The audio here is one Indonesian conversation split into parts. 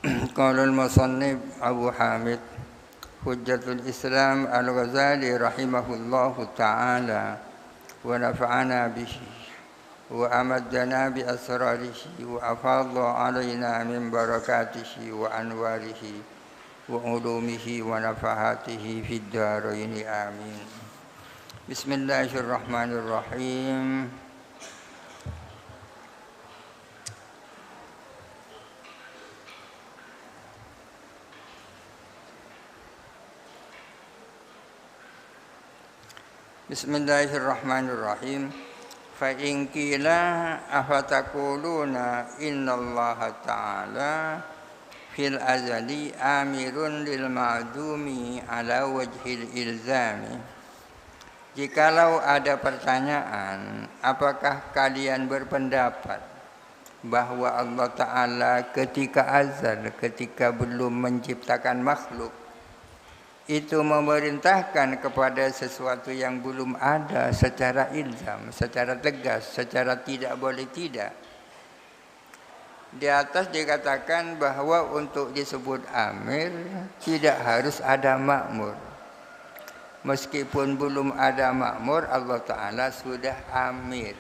قال المصنف أبو حامد حجة الإسلام الغزالي رحمه الله تعالى ونفعنا به وأمدنا بأسراره وأفاض علينا من بركاته وأنواره وعلومه ونفحاته في الدارين آمين. بسم الله الرحمن الرحيم. Bismillahirrahmanirrahim. Fa in qila afataquluna innallaha ta'ala fil azali amirun lil ma'dumi ala wajhil ilzami. Jikalau ada pertanyaan, apakah kalian berpendapat bahwa Allah Ta'ala ketika azal, ketika belum menciptakan makhluk, itu memerintahkan kepada sesuatu yang belum ada secara ilzam, secara tegas, secara tidak boleh tidak. Di atas dikatakan bahwa untuk disebut amir tidak harus ada makmur. Meskipun belum ada makmur, Allah Ta'ala sudah amir.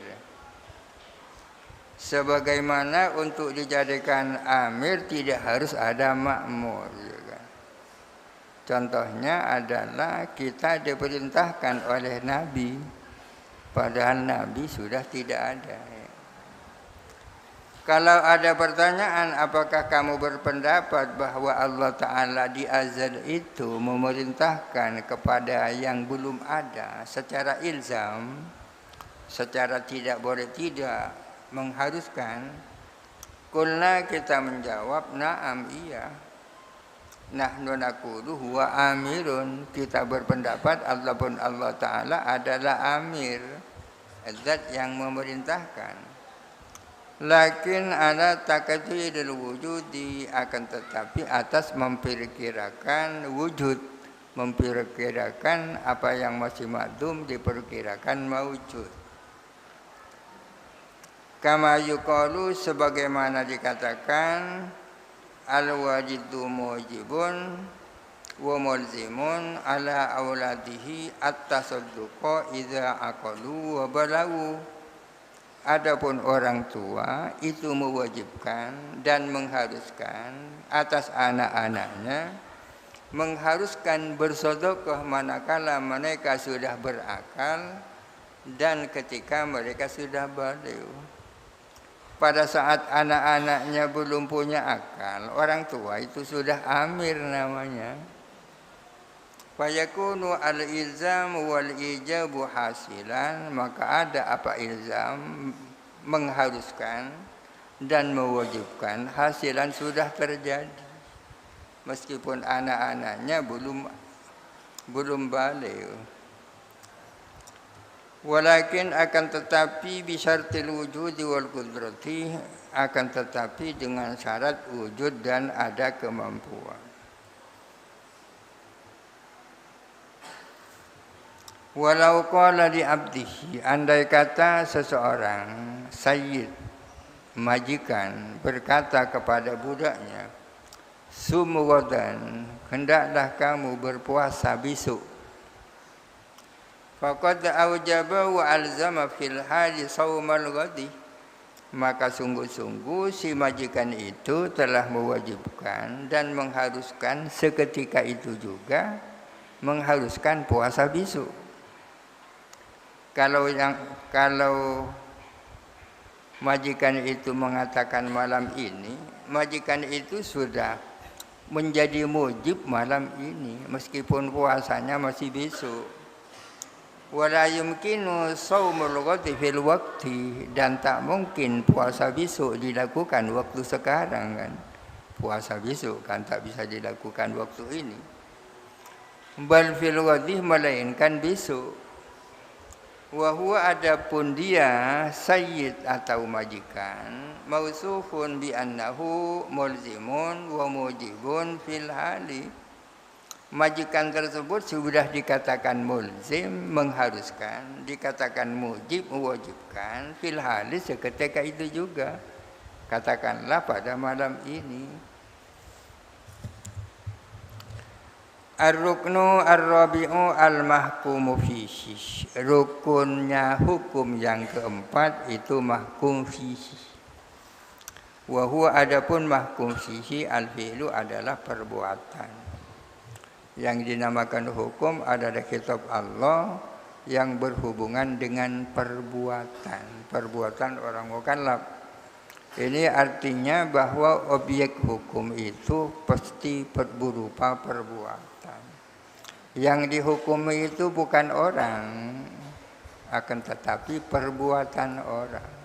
Sebagaimana untuk dijadikan amir tidak harus ada makmur. Contohnya adalah kita diperintahkan oleh Nabi, padahal Nabi sudah tidak ada. Kalau ada pertanyaan, apakah kamu berpendapat bahwa Allah Ta'ala di azal itu memerintahkan kepada yang belum ada secara ilzam, secara tidak boleh tidak, mengharuskan? Qulna, kita menjawab, na'am, iya. Nahnu naqulu huwa amirun, kita berpendapat Allah Ta'ala adalah amir, zat yang memerintahkan. Lakin ala taqdiril wujudi, akan tetapi atas memperkirakan wujud, memperkirakan apa yang masih makdum diperkirakan mawujud. Kama yuqalu, sebagaimana dikatakan, al-wajidu mujibun wa mulzimun ala auladihi at-tasadduqa idza aqalu wa balagu. Adapun orang tua itu mewajibkan dan mengharuskan atas anak-anaknya, mengharuskan bersedekah manakala mereka sudah berakal dan ketika mereka sudah baligh. Pada saat anak-anaknya belum punya akal, orang tua itu sudah amir namanya. Fayakunu al-ilzam wal ijabu hasilan, maka ada apa ilzam, mengharuskan dan mewajibkan, hasilan sudah terjadi. Meskipun anak-anaknya belum baligh. Walakin, akan tetapi, bisyartil wujudi wal qudrati, akan tetapi dengan syarat wujud dan ada kemampuan. Walau qala li abdihi, andai kata seseorang sayyid, majikan, berkata kepada budaknya, sum ghadan, hendaklah kamu berpuasa besok. Faqad aujaba wa alzama fil hali saumal ghadi, maka sungguh-sungguh si majikan itu telah mewajibkan dan mengharuskan seketika itu juga mengharuskan puasa besok. Kalau majikan itu mengatakan malam ini, majikan itu sudah menjadi mujib malam ini meskipun puasanya masih besok. Wala yumkinu shaumul ghadi fil waqti, dan tak mungkin puasa besok dilakukan waktu sekarang kan. Puasa besok kan tak bisa dilakukan waktu ini. Bal fil ghadi, melainkan besok. Wa huwa, adapun dia sayyid atau majikan, mausufun bi annahu mulzimun wa mujibun fil hali. Majikan tersebut sudah dikatakan mulzim, mengharuskan, dikatakan mujib, mewajibkan, fil hali, seketika itu juga. Katakanlah pada malam ini. Ar-ruknu ar-rabi'u al-mahkumu fihi. Rukunnya hukum yang keempat itu mahkum fihi. Wa huwa adapun mahkum fihi al-fi'lu adalah perbuatan. Yang dinamakan hukum adalah kitab Allah yang berhubungan dengan perbuatan. Perbuatan orang mukallaf. Ini artinya bahwa objek hukum itu pasti berupa perbuatan. Yang dihukumi itu bukan orang, akan tetapi perbuatan orang.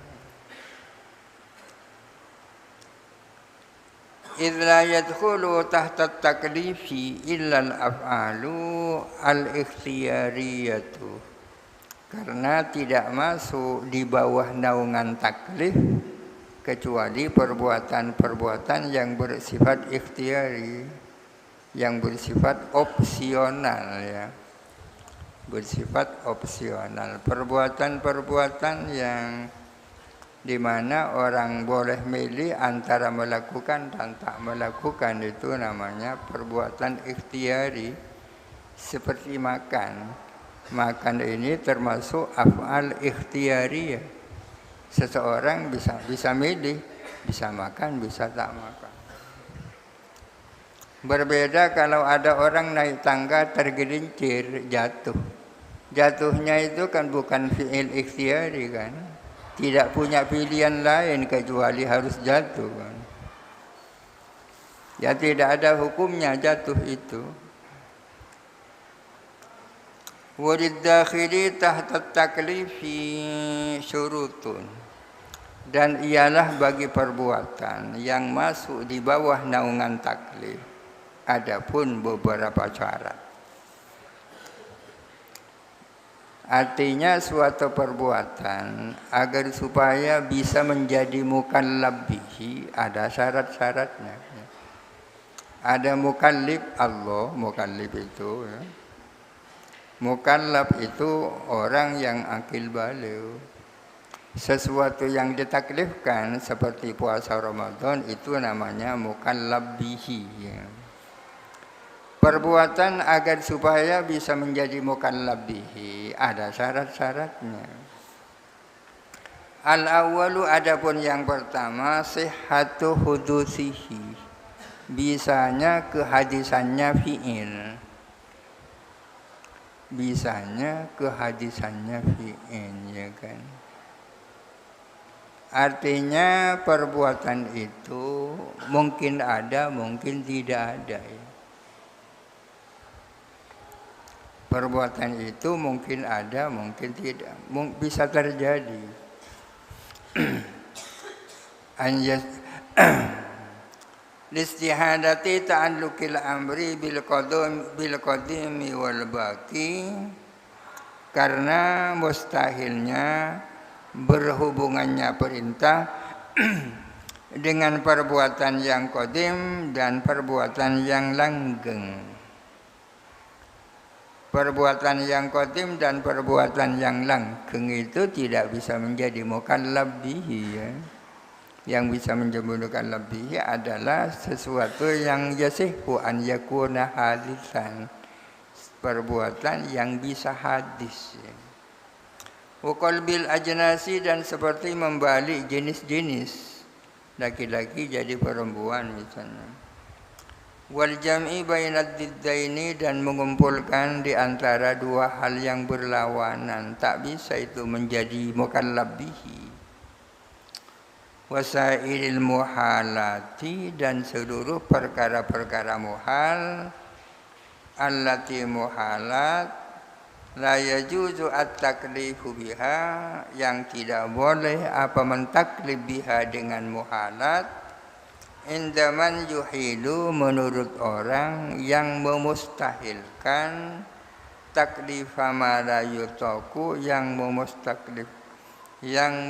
إذ لا يدخل تحت التكليف إلا الأفعال الاختيارية. Karena tidak masuk di bawah naungan taklif kecuali perbuatan-perbuatan yang bersifat ikhtiari, yang bersifat opsional ya. Bersifat opsional. Perbuatan-perbuatan yang di mana orang boleh milih antara melakukan dan tak melakukan, itu namanya perbuatan ikhtiari. Seperti makan. Makan ini termasuk af'al ikhtiari ya. Seseorang bisa milih, bisa makan, bisa tak makan. Berbeda kalau ada orang naik tangga tergelincir, jatuh. Jatuhnya itu kan bukan fi'il ikhtiari kan. Tidak punya pilihan lain kecuali harus jatuh kan. Ya tidak ada hukumnya jatuh itu. Walidakhili tahta taklifi syurutun. Dan ialah bagi perbuatan yang masuk di bawah naungan taklif adapun beberapa syarat. Artinya suatu perbuatan agar supaya bisa menjadi mukallaf bihi ada syarat-syaratnya. Ada mukallif Allah, mukallif itu ya. Mukallaf itu orang yang akil baligh. Sesuatu yang ditaklifkan seperti puasa Ramadan itu namanya mukallaf bihi ya. Perbuatan agar supaya bisa menjadi mukallaf bihi ada syarat-syaratnya. Al-awwalu adapun yang pertama sihhatu hudusihi. Bisanya kehadisannya fi'il. Bisanya kehadisannya fi'il ya kan. Artinya perbuatan itu mungkin ada, mungkin tidak ada ya. Perbuatan itu mungkin ada, mungkin tidak, bisa terjadi. Anjas listihadati ta'alluqil amri bil qadimi wal baqi, karena mustahilnya berhubungannya perintah dengan perbuatan yang qadim dan perbuatan yang langgeng. Perbuatan yang qadim dan perbuatan yang langgeng itu tidak bisa menjadi mukallaf bihi ya. Yang bisa menjadi mukallaf bihi adalah sesuatu yang yasihu an yakuna hadisan. Perbuatan yang bisa hadis ya. Wa qalbil ajnasi, dan seperti membalik jenis-jenis. Laki-laki jadi perempuan misalnya. Wal jam'i bainad diddaini, dan mengumpulkan di antara dua hal yang berlawanan, tak bisa itu menjadi mukallaf bihi. Wasailil muhalati, dan seluruh perkara-perkara muhal, allati muhalat la yajuzu at-taklifu biha, yang tidak boleh apa mentaklif biha dengan muhalat. Indaman yuhilu, menurut orang yang memustahilkan taklifa ma la yutaku, yang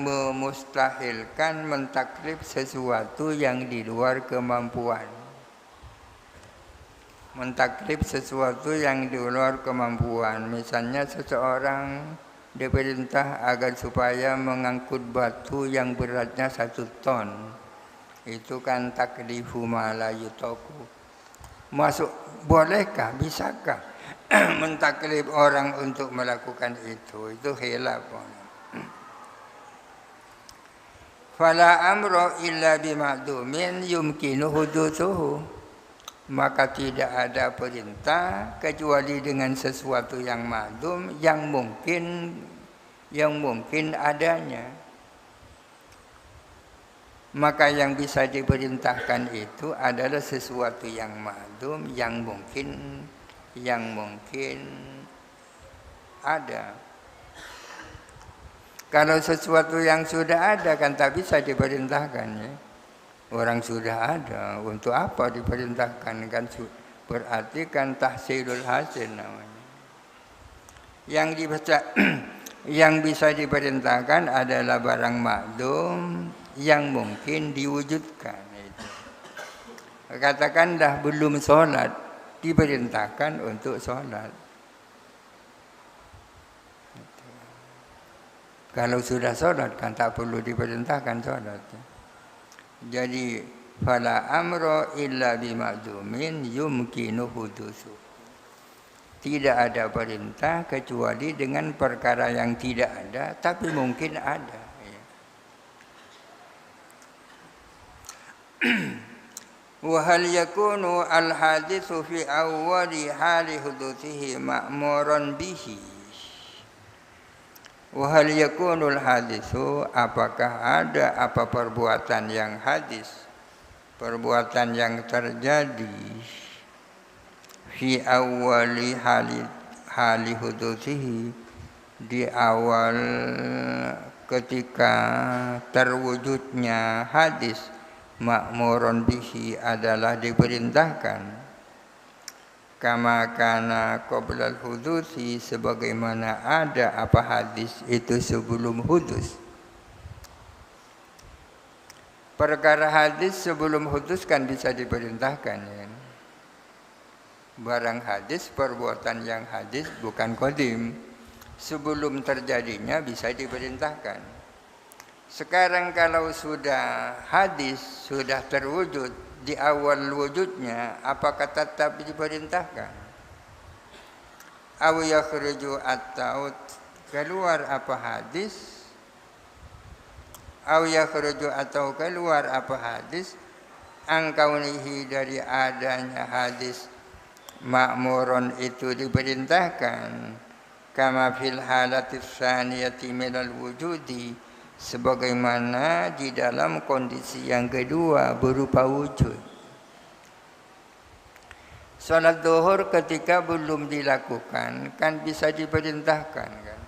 memustahilkan mentaklif sesuatu yang di luar kemampuan. Mentaklif sesuatu yang di luar kemampuan. Misalnya seseorang diperintah agar supaya mengangkut batu yang beratnya 1 ton. Itu kan taklifu ma la yutaku. Masuk bolehkah, bisakah mentaklif orang untuk melakukan itu? Itu khilaf. Fala amro illa bima'dumin yumkinu hudutsuhu. Maka tidak ada perintah kecuali dengan sesuatu yang ma'dum, yang mungkin adanya. Maka yang bisa diperintahkan itu adalah sesuatu yang ma'dum, yang mungkin ada. Kalau sesuatu yang sudah ada kan tak bisa diperintahkan, ya. Orang sudah ada, untuk apa diperintahkan? Kan berarti kan tahsilul hasil namanya. Yang bisa diperintahkan adalah barang ma'dum yang mungkin diwujudkan. Itu. Katakanlah belum sholat, diperintahkan untuk sholat. Kalau sudah sholat kan tak perlu diperintahkan sholat. Jadi fala amro illa bima'dumin yumkinu hudusu. Tidak ada perintah kecuali dengan perkara yang tidak ada tapi mungkin ada. Wa hal yakunu al haditsu fi awwali hali hudusihi ma'muran bihi. Wahal yakunul hadisu, apakah ada apa perbuatan yang hadis, perbuatan yang terjadi fi awali hali hudusihi, di awal ketika terwujudnya hadis, ma'murun bihi adalah diperintahkan. Kama kana qoblal hudusi, sebagaimana ada apa hadis itu sebelum hudus. Perkara hadis sebelum hudus kan bisa diperintahkan, ya. Barang hadis, perbuatan yang hadis bukan qadim, sebelum terjadinya bisa diperintahkan. Sekarang kalau sudah hadis, sudah terwujud, di awal wujudnya, apakah tetap diperintahkan? Aw yakhruju at-taut, keluar apa hadis? Aw yakhruju atau keluar apa hadis? Angkaunihi, dari adanya hadis, ma'murun itu diperintahkan. Kama fil halatis tsaniyati minal wujudi, sebagaimana di dalam kondisi yang kedua berupa wujud. Salat zuhur ketika belum dilakukan kan bisa diperintahkan, kan?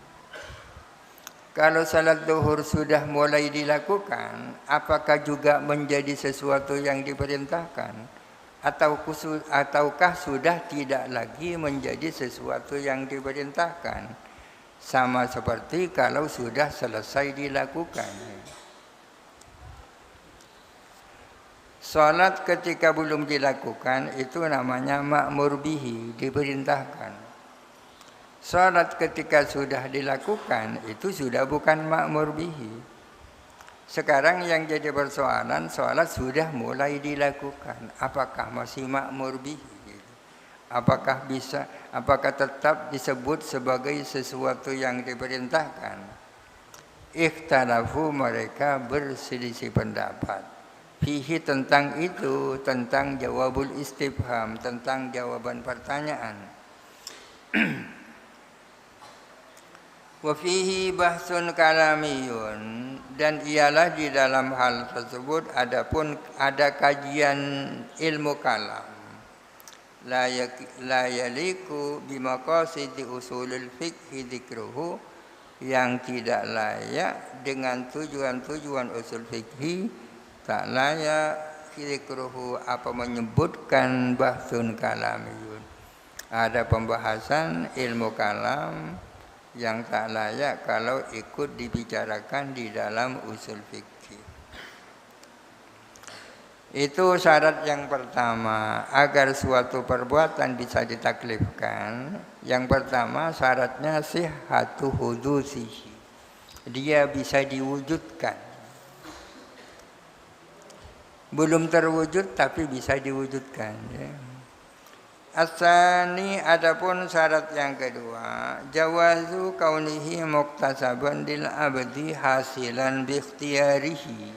Kalau salat zuhur sudah mulai dilakukan, apakah juga menjadi sesuatu yang diperintahkan? Ataukah sudah tidak lagi menjadi sesuatu yang diperintahkan? Sama seperti kalau sudah selesai dilakukan. Salat ketika belum dilakukan itu namanya ma'mur bihi, diperintahkan. Salat ketika sudah dilakukan itu sudah bukan ma'mur bihi. Sekarang yang jadi persoalan, salat sudah mulai dilakukan, apakah masih ma'mur bihi? Apakah tetap disebut sebagai sesuatu yang diperintahkan? Ikhtalafu, mereka berselisih pendapat. Fihi, tentang itu, tentang jawabul istifham, tentang jawaban pertanyaan. Wa fihi bahsun kalamiyun, dan ialah di dalam hal tersebut ada kajian ilmu kalam. La yaliku bimaqasidi usulul fiqhi dzikruhu, yang tidak layak dengan tujuan-tujuan usul fikhi, tak layak dzikruhu, apa menyebutkan bahsun kalamiyun. Ada pembahasan ilmu kalam yang tak layak kalau ikut dibicarakan di dalam usul fikih. Itu syarat yang pertama, agar suatu perbuatan bisa ditaklifkan. Yang pertama syaratnya sihhatu hudusihi, dia bisa diwujudkan. Belum terwujud tapi bisa diwujudkan, ya. Asani adapun syarat yang kedua, jawazu kaunihi muktasaban lil abdi hasilan bi ikhtiyarihi.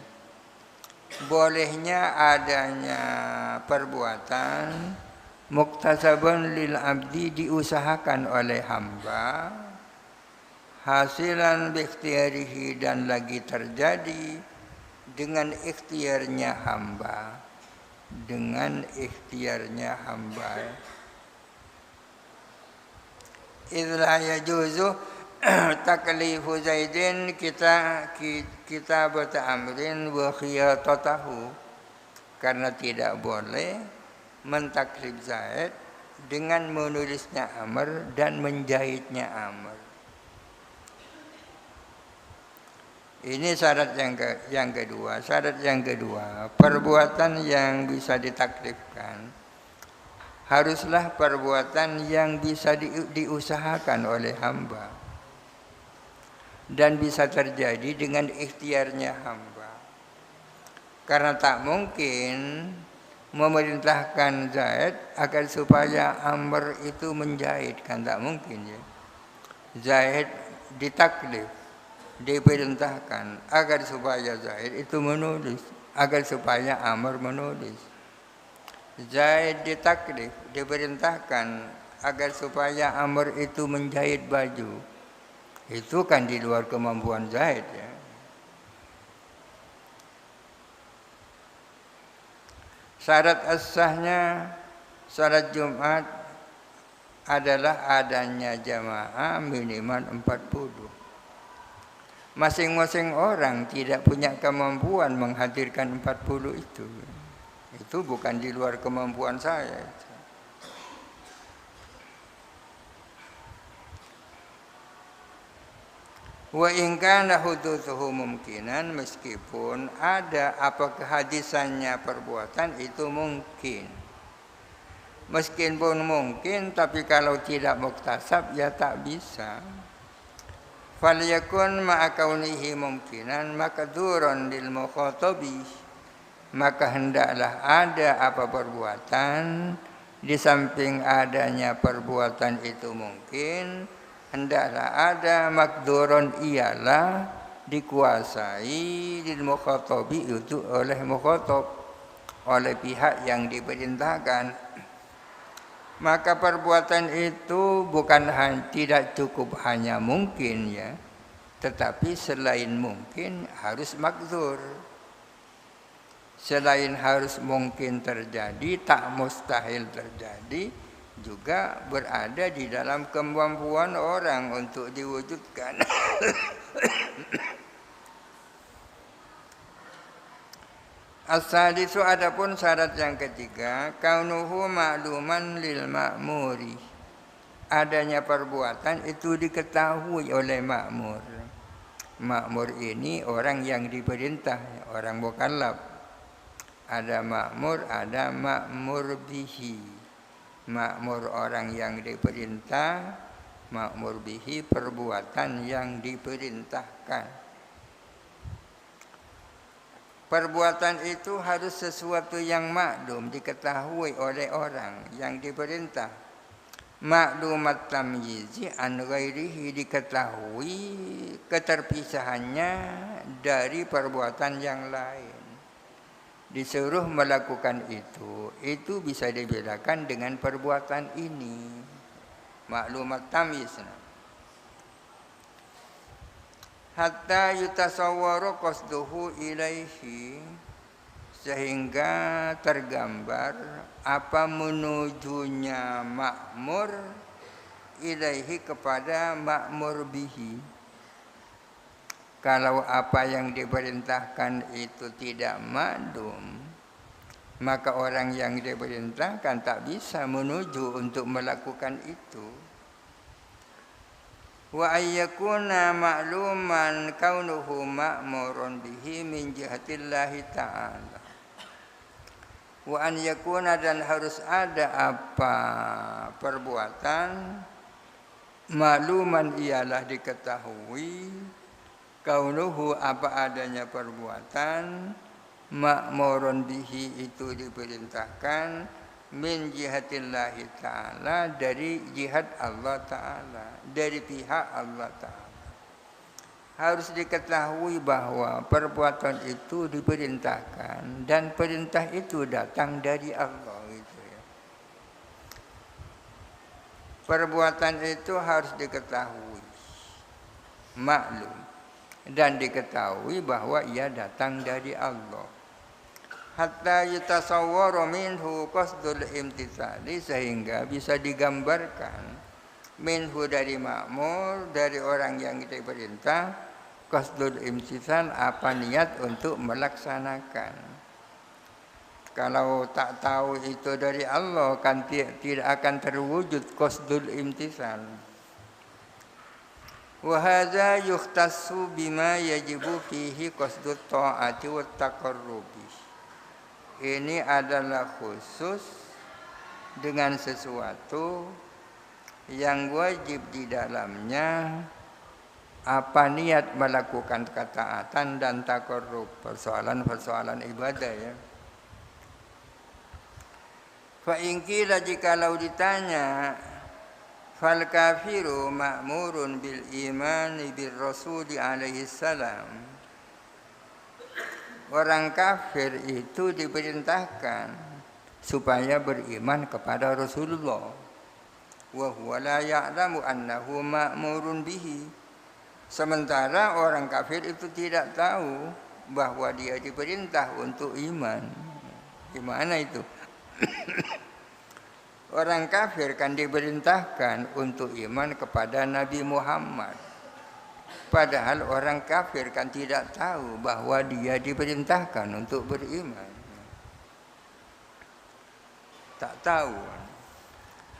Bolehnya adanya perbuatan muktasaban lil abdi diusahakan oleh hamba, hasilan bi ikhtiyarihi dan lagi terjadi dengan ikhtiarnya hamba. Dengan ikhtiarnya hamba. Idza yajuzu taklifu Zaidin kita bertamrin wa khiyatatahu, karena tidak boleh mentaklif Zaid dengan menulisnya Amr dan menjahitnya Amr. Ini syarat yang kedua. Syarat yang kedua, perbuatan yang bisa ditaklifkan haruslah perbuatan yang bisa diusahakan oleh hamba dan bisa terjadi dengan ikhtiarnya hamba. Karena tak mungkin memerintahkan Zaid agar supaya Amr itu menjahit, kan tak mungkin ya. Zaid ditaklif, diperintahkan agar supaya Zaid itu menulis, agar supaya Amr menulis. Zaid ditaklif, diperintahkan agar supaya Amr itu menjahit baju. Itu kan di luar kemampuan Zaid ya. Syarat as-sahnya salat Jumat adalah adanya jamaah minimal 40. Masing-masing orang tidak punya kemampuan menghadirkan 40 itu. Itu bukan di luar kemampuan saya. Wa in kana hudutsuhu mumkinan, meskipun ada apa kehadisannya perbuatan itu mungkin. Meskipun mungkin, tapi kalau tidak muktasab ya tak bisa. Falyakun ma'a kaunihi mumkinan makdurun lil mukhatabi, maka hendaklah ada apa perbuatan di samping adanya perbuatan itu mungkin, hendaklah ada makdurun, ialah dikuasai lil mukhatabi itu oleh mukhatab, oleh pihak yang diperintahkan. Maka perbuatan itu bukan tidak cukup hanya mungkin ya, tetapi selain mungkin harus makdur. Selain harus mungkin terjadi, tak mustahil terjadi, juga berada di dalam kemampuan orang untuk diwujudkan. As-sadisu adapun syarat yang ketiga, kaunuhu ma'luman lil ma'muri. Adanya perbuatan itu diketahui oleh makmur. Makmur ini orang yang diperintah, orang mukallaf. Ada makmur, ada makmur bihi. Makmur orang yang diperintah, makmur bihi perbuatan yang diperintahkan. Perbuatan itu harus sesuatu yang maklum, diketahui oleh orang yang diperintah. Maklumat tamyizi an ghairihi, diketahui keterpisahannya dari perbuatan yang lain. Disuruh melakukan itu bisa dibedakan dengan perbuatan ini. Maklumat tamyiz. Hatta yutasawwaru qasduhu ilaihi, sehingga tergambar apa menujunya makmur ilaihi kepada makmur bihi. Kalau apa yang diperintahkan itu tidak maklum, maka orang yang diperintahkan tak bisa menuju untuk melakukan itu. Wa ayyakuna ma'luman kaunuhu ma'murun bihi min jihatillahi ta'ala. Wa an yakuna, dan harus ada apa perbuatan ma'luman ialah diketahui, kaunuhu apa adanya perbuatan, ma'murun bihi itu diperintahkan, min jihatillahi ta'ala, dari jihad Allah Ta'ala, dari pihak Allah Ta'ala. Harus diketahui bahwa perbuatan itu diperintahkan dan perintah itu datang dari Allah gitu ya. Perbuatan itu harus diketahui, maklum, dan diketahui bahwa ia datang dari Allah. Hatta yatasawwaru minhu qasdul imtithali, sehingga bisa digambarkan minhu dari ma'mur, dari orang yang diperintah, qasdul imtithal, apa niat untuk melaksanakan. Kalau tak tahu itu dari Allah, kan tidak akan terwujud qasdul imtithal. Wa hadza yukhtassu bima yajibu fihi qasdut ta'ati wat taqarrubi. Ini adalah khusus dengan sesuatu yang wajib di dalamnya apa niat melakukan ketaatan dan taqarrub, persoalan-persoalan ibadah ya. Fa in qila, jikalau ditanya, fal kafiru ma'murun bil imani bir rasuli alaihi salam, orang kafir itu diperintahkan supaya beriman kepada Rasulullah. Wa huwa la ya'lamu annahu ma'murun bihi. Sementara orang kafir itu tidak tahu bahwa dia diperintah untuk iman. Gimana itu? Orang kafir kan diperintahkan untuk iman kepada Nabi Muhammad. Padahal orang kafir kan tidak tahu bahwa dia diperintahkan untuk beriman. Tak tahu.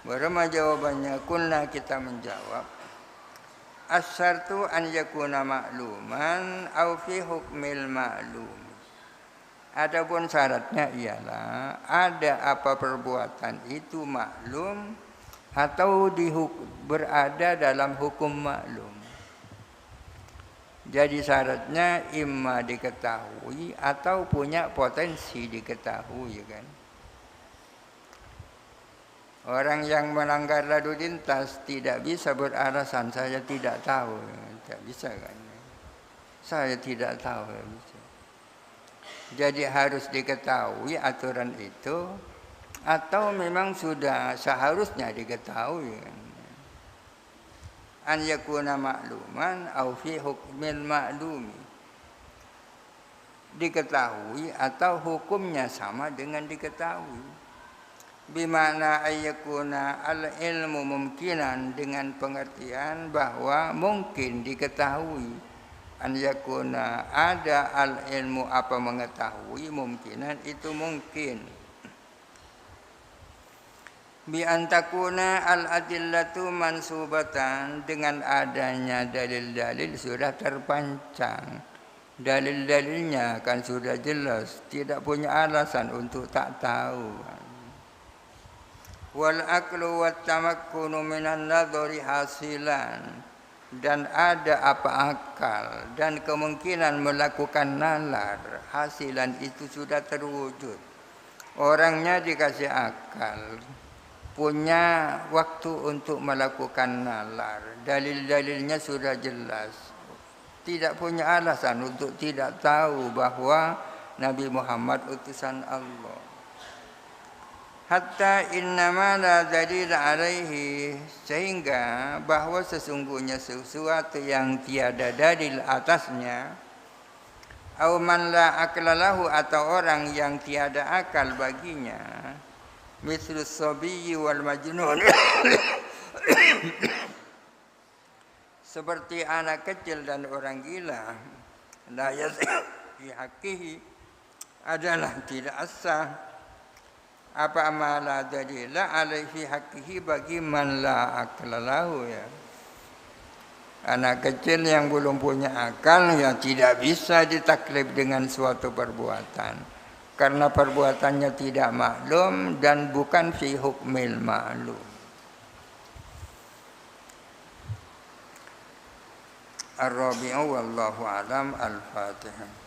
Berapa jawabannya? Kunna, kita menjawab, asyartu an yakuna ma'luman au fi hukmil ma'lum. Adapun syaratnya ialah ada apa perbuatan itu maklum atau berada dalam hukum maklum. Jadi syaratnya imma diketahui atau punya potensi diketahui kan. Orang yang melanggar lalu lintas tidak bisa beralasan saya tidak tahu, tidak bisa kan. Saya tidak tahu. Jadi harus diketahui aturan itu atau memang sudah seharusnya diketahui kan. An yakuna ma'luman au fi hukmil ma'lumi, diketahui atau hukumnya sama dengan diketahui. Bimana ayyakuna al ilmu mungkinan, dengan pengertian bahwa mungkin diketahui. An yakuna, ada al ilmu, apa mengetahui, mungkinan itu mungkin. Bi antakuna al adillatu mansubatan, dengan adanya dalil-dalil sudah terpancang, dalil-dalilnya kan sudah jelas, tidak punya alasan untuk tak tahu. Wal aqlu wat tamakkunu minan nadhari hasilan, dan ada apa akal dan kemungkinan melakukan nalar, hasilan itu sudah terwujud. Orangnya dikasih akal, punya waktu untuk melakukan nalar, dalil-dalilnya sudah jelas, tidak punya alasan untuk tidak tahu bahwa Nabi Muhammad utusan Allah. Hatta innama la dalil alaihi, sehingga bahwa sesungguhnya sesuatu yang tiada dalil atasnya, au man la akla lahu, atau orang yang tiada akal baginya, mislus sabiyyi wal majnun, seperti anak kecil dan orang gila, la yasih fi haqqihi, adalah tidak sah apa amala dalila alaihi haqqihi bagi man la akla lahu ya. Anak kecil yang belum punya akal ya tidak bisa ditaklif dengan suatu perbuatan, karena perbuatannya tidak maklum dan bukan fi hukmil ma'lum. Ar-Rabi'u wallahu alam. Al-Fatihah.